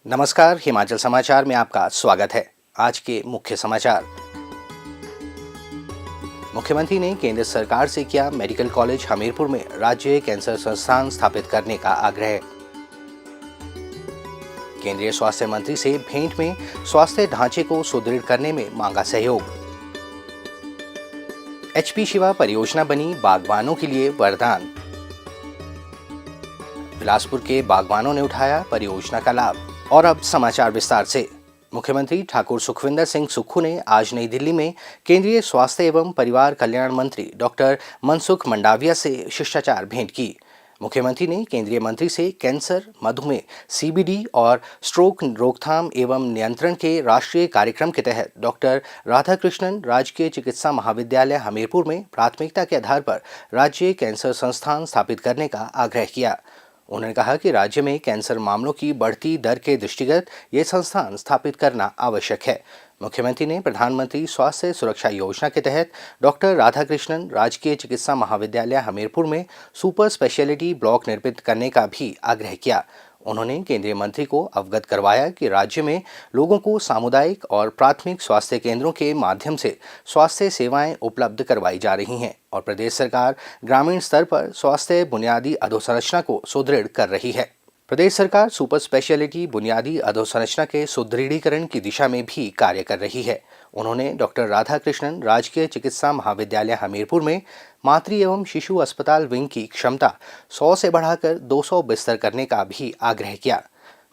नमस्कार, हिमाचल समाचार में आपका स्वागत है। आज के मुख्य समाचार। मुख्यमंत्री ने केंद्र सरकार से किया मेडिकल कॉलेज हमीरपुर में राज्य कैंसर संस्थान स्थापित करने का आग्रह। केंद्रीय स्वास्थ्य मंत्री से भेंट में स्वास्थ्य ढांचे को सुदृढ़ करने में मांगा सहयोग। एचपी शिवा परियोजना बनी बागवानों के लिए वरदान। बिलासपुर के बागवानों ने उठाया परियोजना का लाभ। और अब समाचार विस्तार से। मुख्यमंत्री ठाकुर सुखविंदर सिंह सुक्खू ने आज नई दिल्ली में केंद्रीय स्वास्थ्य एवं परिवार कल्याण मंत्री डॉक्टर मनसुख मंडाविया से शिष्टाचार भेंट की। मुख्यमंत्री ने केंद्रीय मंत्री से कैंसर, मधुमेह, सीबीडी और स्ट्रोक रोकथाम एवं नियंत्रण के राष्ट्रीय कार्यक्रम के तहत डॉक्टर राधाकृष्णन राजकीय चिकित्सा महाविद्यालय हमीरपुर में प्राथमिकता के आधार पर राज्य कैंसर संस्थान स्थापित करने का आग्रह किया। उन्होंने कहा कि राज्य में कैंसर मामलों की बढ़ती दर के दृष्टिगत ये संस्थान स्थापित करना आवश्यक है। मुख्यमंत्री ने प्रधानमंत्री स्वास्थ्य सुरक्षा योजना के तहत डॉक्टर राधाकृष्णन राजकीय चिकित्सा महाविद्यालय हमीरपुर में सुपर स्पेशलिटी ब्लॉक निर्मित करने का भी आग्रह किया। उन्होंने केंद्रीय मंत्री को अवगत करवाया कि राज्य में लोगों को सामुदायिक और प्राथमिक स्वास्थ्य केंद्रों के माध्यम से स्वास्थ्य सेवाएं उपलब्ध करवाई जा रही हैं और प्रदेश सरकार ग्रामीण स्तर पर स्वास्थ्य बुनियादी अधोसंरचना को सुदृढ़ कर रही है। प्रदेश सरकार सुपर स्पेशलिटी बुनियादी अधोसंरचना के सुदृढ़ीकरण की दिशा में भी कार्य कर रही है। उन्होंने डॉक्टर राधाकृष्णन राजकीय चिकित्सा महाविद्यालय हमीरपुर में मातृ एवं शिशु अस्पताल विंग की क्षमता 100 से बढ़ाकर 200 बिस्तर करने का भी आग्रह किया।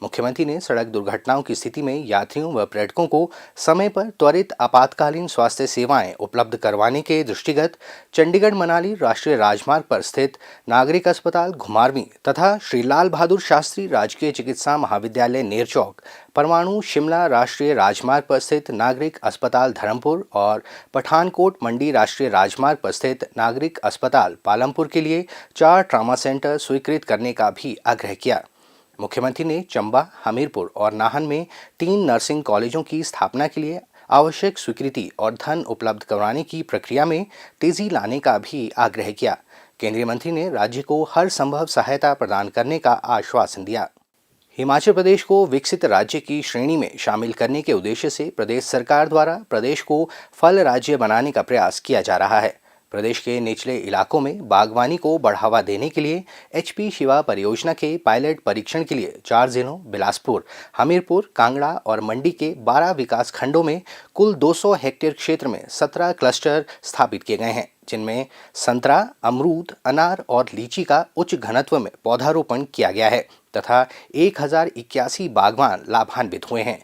मुख्यमंत्री ने सड़क दुर्घटनाओं की स्थिति में यात्रियों व पर्यटकों को समय पर त्वरित आपातकालीन स्वास्थ्य सेवाएं उपलब्ध करवाने के दृष्टिगत चंडीगढ़ मनाली राष्ट्रीय राजमार्ग पर स्थित नागरिक अस्पताल घुमारवीं तथा श्री लाल बहादुर शास्त्री राजकीय चिकित्सा महाविद्यालय नेरचौक, परमाणु शिमला राष्ट्रीय राजमार्ग पर स्थित नागरिक अस्पताल धर्मपुर और पठानकोट मंडी राष्ट्रीय राजमार्ग पर स्थित नागरिक अस्पताल पालमपुर के लिए 4 ट्रामा सेंटर स्वीकृत करने का भी आग्रह किया। मुख्यमंत्री ने चंबा, हमीरपुर और नाहन में 3 नर्सिंग कॉलेजों की स्थापना के लिए आवश्यक स्वीकृति और धन उपलब्ध करवाने की प्रक्रिया में तेजी लाने का भी आग्रह किया। केंद्रीय मंत्री ने राज्य को हर संभव सहायता प्रदान करने का आश्वासन दिया। हिमाचल प्रदेश को विकसित राज्य की श्रेणी में शामिल करने के उद्देश्य से प्रदेश सरकार द्वारा प्रदेश को फल राज्य बनाने का प्रयास किया जा रहा है। प्रदेश के निचले इलाकों में बागवानी को बढ़ावा देने के लिए एचपी शिवा परियोजना के पायलट परीक्षण के लिए 4 जिलों बिलासपुर, हमीरपुर, कांगड़ा और मंडी के 12 विकास खंडों में कुल 200 हेक्टेयर क्षेत्र में 17 क्लस्टर स्थापित किए गए हैं, जिनमें संतरा, अमरूद, अनार और लीची का उच्च घनत्व में पौधारोपण किया गया है तथा 1081 बागवान लाभान्वित हुए हैं।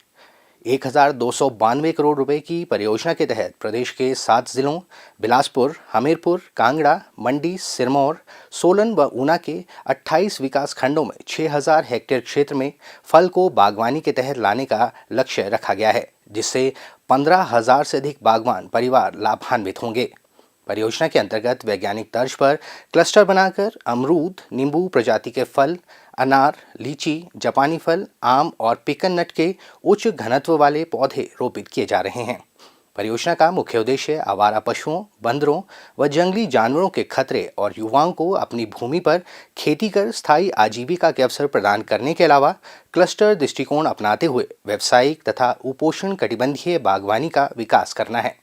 1292 करोड़ रुपए की परियोजना के तहत प्रदेश के 7 जिलों बिलासपुर, हमीरपुर, कांगड़ा, मंडी, सिरमौर, सोलन व ऊना के 28 विकास खंडों में 6000 हेक्टेयर क्षेत्र में फल को बागवानी के तहत लाने का लक्ष्य रखा गया है, जिससे 15,000 से अधिक बागवान परिवार लाभान्वित होंगे। परियोजना के अंतर्गत वैज्ञानिक तर्ज पर क्लस्टर बनाकर अमरूद, नींबू प्रजाति के फल, अनार, लीची, जापानी फल, आम और पिकन नट के उच्च घनत्व वाले पौधे रोपित किए जा रहे हैं। परियोजना का मुख्य उद्देश्य आवारा पशुओं, बंदरों व जंगली जानवरों के खतरे और युवाओं को अपनी भूमि पर खेती कर स्थायी आजीविका के अवसर प्रदान करने के अलावा क्लस्टर दृष्टिकोण अपनाते हुए व्यावसायिक तथा उपोषण कटिबंधीय बागवानी का विकास करना है।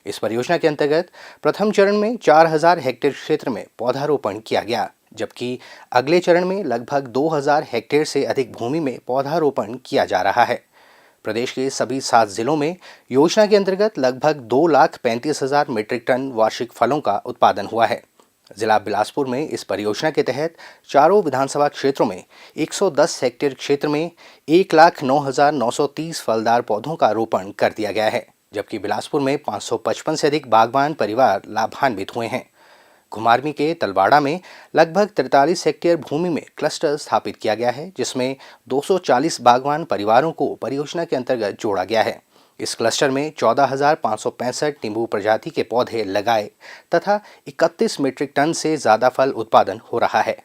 इस परियोजना के अंतर्गत प्रथम चरण में 4000 हेक्टेयर क्षेत्र में पौधारोपण किया गया, जबकि अगले चरण में लगभग 2000 हेक्टेयर से अधिक भूमि में पौधारोपण किया जा रहा है। प्रदेश के सभी 7 जिलों में योजना के अंतर्गत लगभग 2,35,000 मीट्रिक टन वार्षिक फलों का उत्पादन हुआ है। जिला बिलासपुर में इस परियोजना के तहत चारों विधानसभा क्षेत्रों में 110 हेक्टेयर क्षेत्र में 1,09,930 फलदार पौधों का रोपण कर दिया गया है, जबकि बिलासपुर में 555 से अधिक बागवान परिवार लाभान्वित हुए हैं। घुमारवीं के तलवाड़ा में लगभग 43 हेक्टेयर भूमि में क्लस्टर स्थापित किया गया है, जिसमें 240 बागवान परिवारों को परियोजना के अंतर्गत जोड़ा गया है। इस क्लस्टर में 14,565 नींबू प्रजाति के पौधे लगाए तथा 31 मीट्रिक टन से ज़्यादा फल उत्पादन हो रहा है।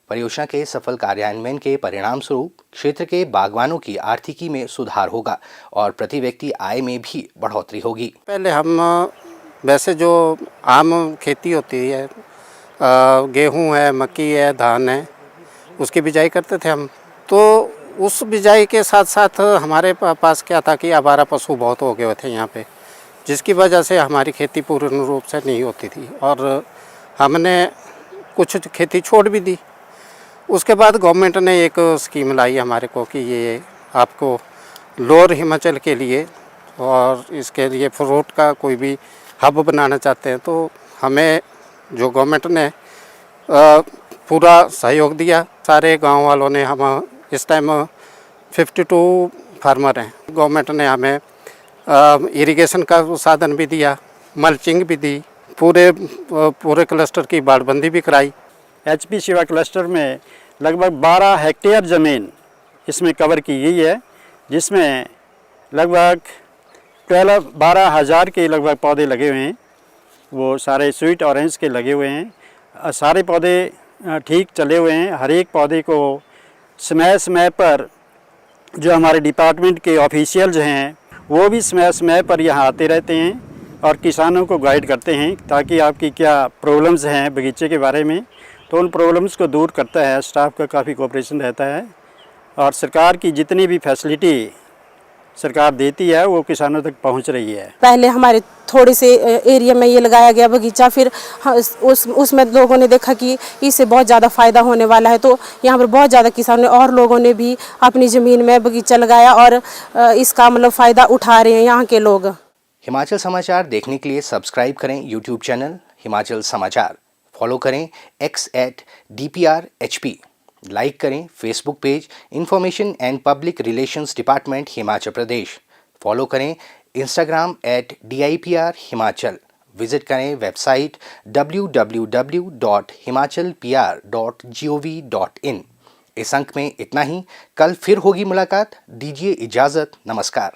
परियोजना के सफल कार्यान्वयन के परिणाम स्वरूप क्षेत्र के बागवानों की आर्थिकी में सुधार होगा और प्रति व्यक्ति आय में भी बढ़ोतरी होगी। पहले हम वैसे जो आम खेती होती है, गेहूं है, मक्की है, धान है, उसकी बिजाई करते थे हम। तो उस बिजाई के साथ साथ हमारे पास क्या था कि आवारा पशु बहुत हो गए थे यहाँ पे, जिसकी वजह से हमारी खेती पूर्ण रूप से नहीं होती थी और हमने कुछ खेती छोड़ भी दी। उसके बाद गवर्नमेंट ने एक स्कीम लाई हमारे को कि ये आपको लोअर हिमाचल के लिए और इसके लिए फ्रूट का कोई भी हब बनाना चाहते हैं तो हमें जो गवर्नमेंट ने पूरा सहयोग दिया। सारे गांव वालों ने, हम इस टाइम 52 फार्मर हैं। गवर्नमेंट ने हमें इरिगेशन का साधन भी दिया, मल्चिंग भी दी, पूरे क्लस्टर की बाड़बंदी भी कराई। HP शिवा क्लस्टर में लगभग 12 हेक्टेयर ज़मीन इसमें कवर की गई है, जिसमें लगभग 12,000 के लगभग पौधे लगे हुए हैं। वो सारे स्वीट ऑरेंज के लगे हुए हैं। सारे पौधे ठीक चले हुए हैं। हर एक पौधे को समय पर जो हमारे डिपार्टमेंट के ऑफिशियल्स हैं वो भी समय पर यहाँ आते रहते हैं और किसानों को गाइड करते हैं ताकि आपकी क्या प्रॉब्लम्स हैं बगीचे के बारे में, तो उन प्रॉब्लम्स को दूर करता है। स्टाफ का काफ़ी कोऑपरेशन रहता है और सरकार की जितनी भी फैसिलिटी सरकार देती है वो किसानों तक पहुंच रही है। पहले हमारे थोड़े से एरिया में ये लगाया गया बगीचा, फिर उसमें लोगों ने देखा कि इससे बहुत ज़्यादा फ़ायदा होने वाला है, तो यहाँ पर बहुत ज़्यादा किसानों और लोगों ने भी अपनी ज़मीन में बगीचा लगाया और इसका मतलब फ़ायदा उठा रहे हैं यहाँ के लोग। हिमाचल समाचार देखने के लिए सब्सक्राइब करें यूट्यूब चैनल हिमाचल समाचार, फॉलो करें x@DPRHP, लाइक करें Facebook page information and public relations department Himachal Pradesh, follow करें इंस्टाग्राम @DIPR हिमाचल, विजिट करें वेबसाइट www.himachalpr.gov.in। इस अंक में इतना ही। कल फिर होगी मुलाकात। दीजिए इजाज़त। नमस्कार।